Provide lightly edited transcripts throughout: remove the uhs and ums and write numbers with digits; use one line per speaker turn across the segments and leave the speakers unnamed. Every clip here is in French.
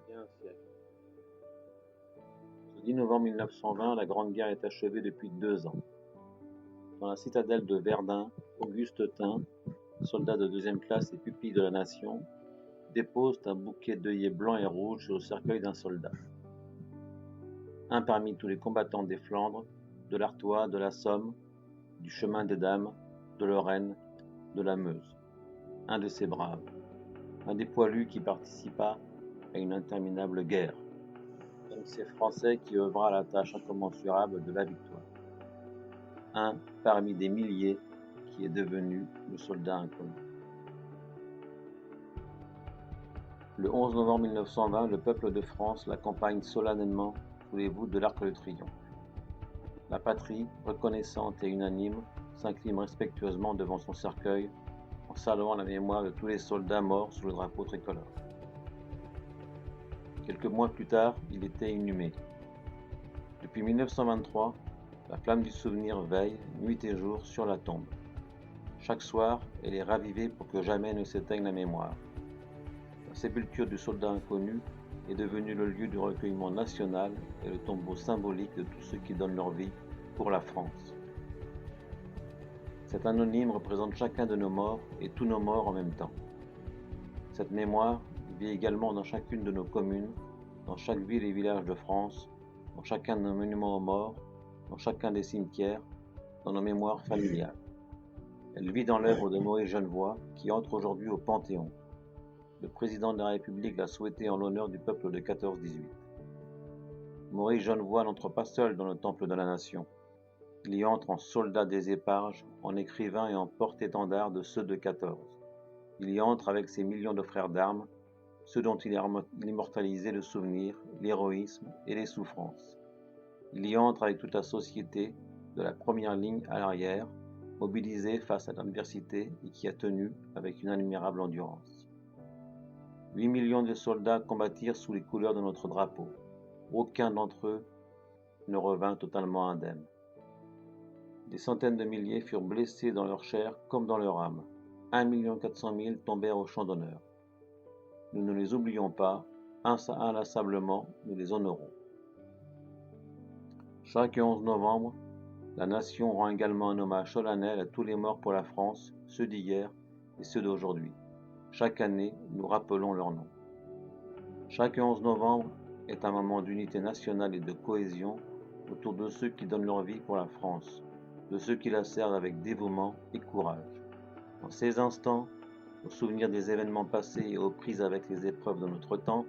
Il y a un siècle. Ce 10 novembre 1920, la Grande Guerre est achevée depuis 2 ans. Dans la citadelle de Verdun, Auguste Tin, soldat de deuxième classe et pupille de la nation, dépose un bouquet d'œillets blancs et rouges sur le cercueil d'un soldat. Un parmi tous les combattants des Flandres, de l'Artois, de la Somme, du chemin des Dames, de Lorraine, de la Meuse. Un de ces braves. Un des poilus qui participa à une interminable guerre. Un de ces Français qui œuvra à la tâche incommensurable de la victoire. Un parmi des milliers qui est devenu le soldat inconnu. Le 11 novembre 1920, le peuple de France l'accompagne solennellement sous les voûtes de l'Arc de Triomphe. La patrie, reconnaissante et unanime, s'incline respectueusement devant son cercueil en saluant la mémoire de tous les soldats morts sous le drapeau tricolore. Quelques mois plus tard, il était inhumé. Depuis 1923, la flamme du souvenir veille, nuit et jour, sur la tombe. Chaque soir, elle est ravivée pour que jamais ne s'éteigne la mémoire. La sépulture du soldat inconnu est devenue le lieu du recueillement national et le tombeau symbolique de tous ceux qui donnent leur vie pour la France. Cet anonyme représente chacun de nos morts et tous nos morts en même temps. Cette mémoire vit également dans chacune de nos communes, dans chaque ville et village de France, dans chacun de nos monuments aux morts, dans chacun des cimetières, dans nos mémoires familiales. Elle vit dans l'œuvre de Maurice Genevoix, qui entre aujourd'hui au Panthéon. Le président de la République l'a souhaité en l'honneur du peuple de 14-18. Maurice Genevoix n'entre pas seul dans le temple de la nation. Il y entre en soldat des éparges, en écrivain et en porte-étendard de ceux de 14. Il y entre avec ses millions de frères d'armes, ceux dont il immortalisait le souvenir, l'héroïsme et les souffrances. Il y entre avec toute la société, de la première ligne à l'arrière, mobilisée face à l'adversité et qui a tenu avec une admirable endurance. 8 millions de soldats combattirent sous les couleurs de notre drapeau. Aucun d'entre eux ne revint totalement indemne. Des centaines de milliers furent blessés dans leur chair comme dans leur âme. 1 400 000 tombèrent au champ d'honneur. Nous ne les oublions pas, inlassablement, nous les honorons. Chaque 11 novembre, la nation rend également un hommage solennel à tous les morts pour la France, ceux d'hier et ceux d'aujourd'hui. Chaque année, nous rappelons leurs noms. Chaque 11 novembre est un moment d'unité nationale et de cohésion autour de ceux qui donnent leur vie pour la France, de ceux qui la servent avec dévouement et courage. En ces instants, au souvenir des événements passés et aux prises avec les épreuves de notre temps,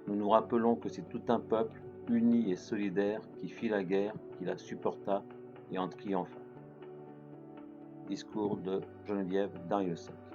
nous nous rappelons que c'est tout un peuple, uni et solidaire, qui fit la guerre, qui la supporta et en triompha. Discours de Geneviève Darrieussecq.